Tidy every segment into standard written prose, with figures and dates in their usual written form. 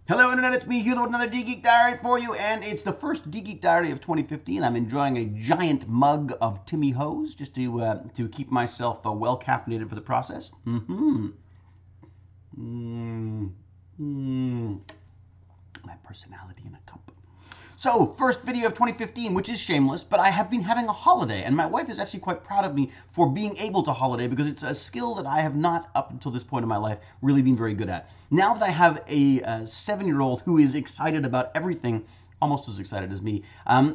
Hello Internet, it's me, Hugh, with another D-Geek Diary for you, and it's the first D-Geek Diary of 2015. I'm enjoying a giant mug of Timmy Hose just to keep myself well caffeinated for the process. My personality in a cup. So, first video of 2015, which is shameless, but I have been having a holiday, and my wife is actually quite proud of me for being able to holiday because it's a skill that I have not, up until this point in my life, really been very good at. Now that I have a 7-year-old who is excited about everything, almost as excited as me,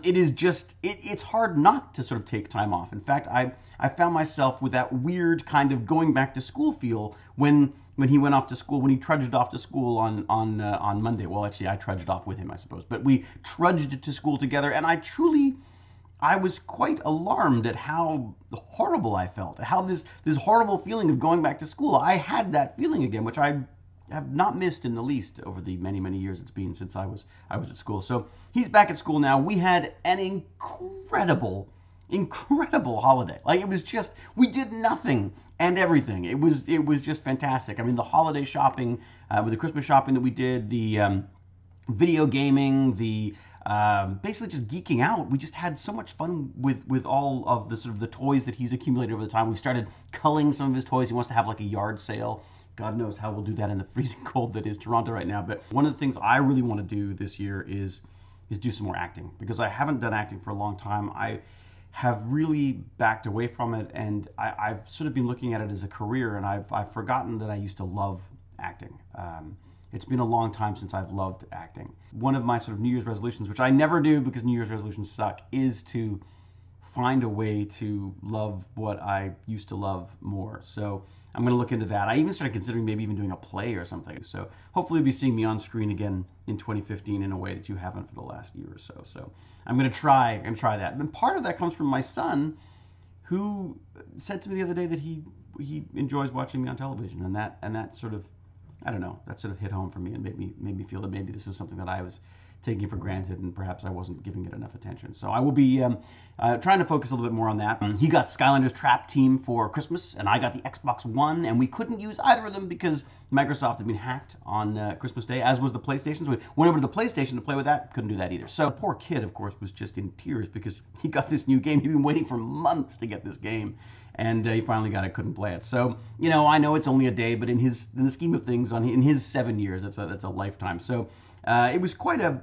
it's hard not to sort of take time off. In fact, I found myself with that weird kind of going back to school feel when he went off to school, when he trudged off to school on Monday. Well, actually, I trudged off with him, I suppose. But we trudged to school together, and I was quite alarmed at how horrible I felt, how this horrible feeling of going back to school. I had that feeling again, which I have not missed in the least over the many years it's been since I was at school. So he's back at school now. We had an incredible holiday. Like, it was just, we did nothing and everything. It was just fantastic. I mean, the holiday shopping, with the Christmas shopping that we did, the video gaming, the basically just geeking out. We just had so much fun with all of the sort of the toys that he's accumulated over the time. We started culling some of his toys. He wants to have like a yard sale. God knows how we'll do that in the freezing cold that is Toronto right now. But one of the things I really want to do this year is do some more acting, because I haven't done acting for a long time. I have really backed away from it, and I've sort of been looking at it as a career, and I've forgotten that I used to love acting. It's been a long time since I've loved acting. One of my sort of New Year's resolutions, which I never do because New Year's resolutions suck, is to find a way to love what I used to love more. So I'm going to look into that. I even started considering maybe even doing a play or something. So hopefully you'll be seeing me on screen again in 2015 in a way that you haven't for the last year or so. So I'm going to try that. And part of that comes from my son, who said to me the other day that he enjoys watching me on television, and that sort of, I don't know, that sort of hit home for me and made me feel that maybe this is something that I was taking for granted, and perhaps I wasn't giving it enough attention. So I will be trying to focus a little bit more on that. He got Skylanders Trap Team for Christmas, and I got the Xbox One, and we couldn't use either of them because Microsoft had been hacked on Christmas Day, as was the PlayStation. So we went over to the PlayStation to play with that, couldn't do that either. So the poor kid, of course, was just in tears because he got this new game. He'd been waiting for months to get this game, and he finally got it, couldn't play it. So, I know it's only a day, but in the scheme of things, in his 7 years, that's a lifetime. So it was quite a,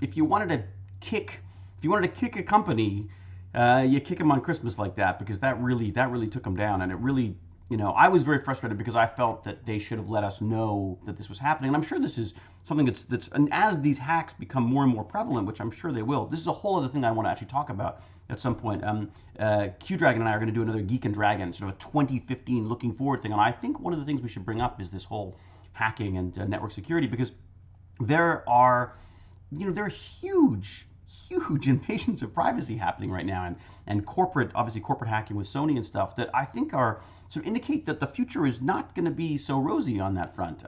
if you wanted to kick a company, you kick them on Christmas like that, because that really took them down, and it really, I was very frustrated because I felt that they should have let us know that this was happening. And I'm sure this is something that's and as these hacks become more and more prevalent, which I'm sure they will, this is a whole other thing I want to actually talk about at some point. Qdragon and I are going to do another Geek and Dragon, sort of a 2015 looking forward thing. And I think one of the things we should bring up is this whole hacking and network security, because there are huge invasions of privacy happening right now, and corporate hacking with Sony and stuff that I think are sort of indicate that the future is not going to be so rosy on that front,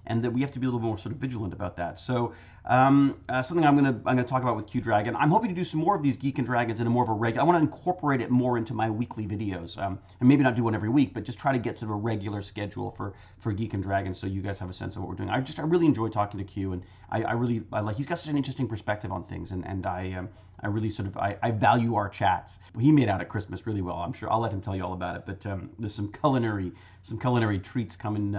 and that we have to be a little more sort of vigilant about that. So something I'm going to talk about with Qdragon. I'm hoping to do some more of these Geek and Dragons in a more of a regular. I want to incorporate it more into my weekly videos, and maybe not do one every week, but just try to get sort of a regular schedule for Geek and Dragon, so you guys have a sense of what we're doing. I really enjoy talking to Q, and I really like, he's got such an interesting perspective on things, and I really sort of I value our chats. He made out at Christmas really well. I'm sure I'll let him tell you all about it. But there's some culinary treats coming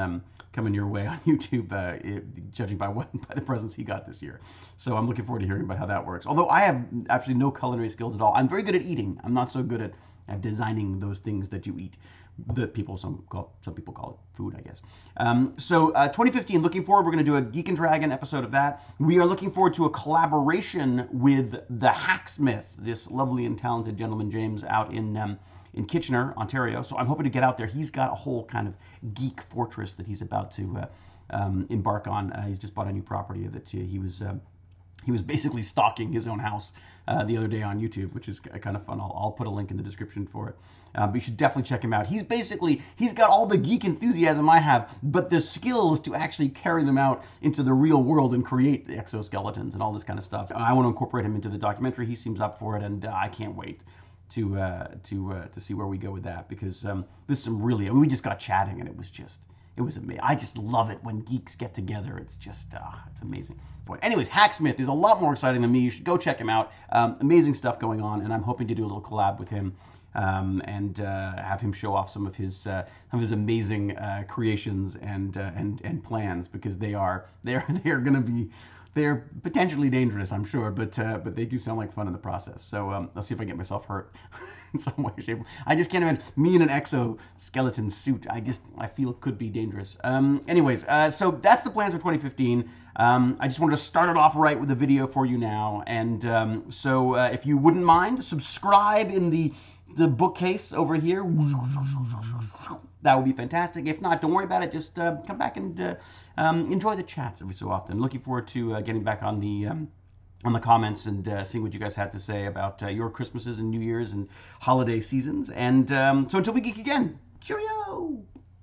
your way on YouTube, judging by the presents he got this year. So I'm looking forward to hearing about how that works. Although I have actually no culinary skills at all. I'm very good at eating. I'm not so good at designing those things that you eat. Some people call it food, I guess. So 2015, looking forward, we're going to do a Geek and Dragon episode of that. We are looking forward to a collaboration with the Hacksmith, this lovely and talented gentleman, James, out in Kitchener, Ontario. So I'm hoping to get out there. He's got a whole kind of geek fortress that he's about to embark on. He's just bought a new property that he was basically stalking his own house the other day on YouTube, which is kind of fun. I'll put a link in the description for it. But you should definitely check him out. He's got all the geek enthusiasm I have, but the skills to actually carry them out into the real world and create exoskeletons and all this kind of stuff. I want to incorporate him into the documentary. He seems up for it, and I can't wait to see where we go with that, because there's some really, we just got chatting, and it It was amazing. I just love it when geeks get together. It's just, it's amazing. Anyways, Hacksmith is a lot more exciting than me. You should go check him out. Amazing stuff going on, and I'm hoping to do a little collab with him and have him show off some of his amazing creations and plans, because they're going to be. They're potentially dangerous, I'm sure, but they do sound like fun in the process. So I'll see if I get myself hurt in some way or shape. I just can't imagine me in an exoskeleton suit. I feel it could be dangerous. Anyways, so that's the plans for 2015. I just wanted to start it off right with a video for you now. And so if you wouldn't mind, subscribe in the bookcase over here. That would be fantastic. If not, don't worry about it. Just come back and enjoy the chats every so often. Looking forward to getting back on the comments and seeing what you guys had to say about your Christmases and New Year's and holiday seasons. And so until we geek again, cheerio!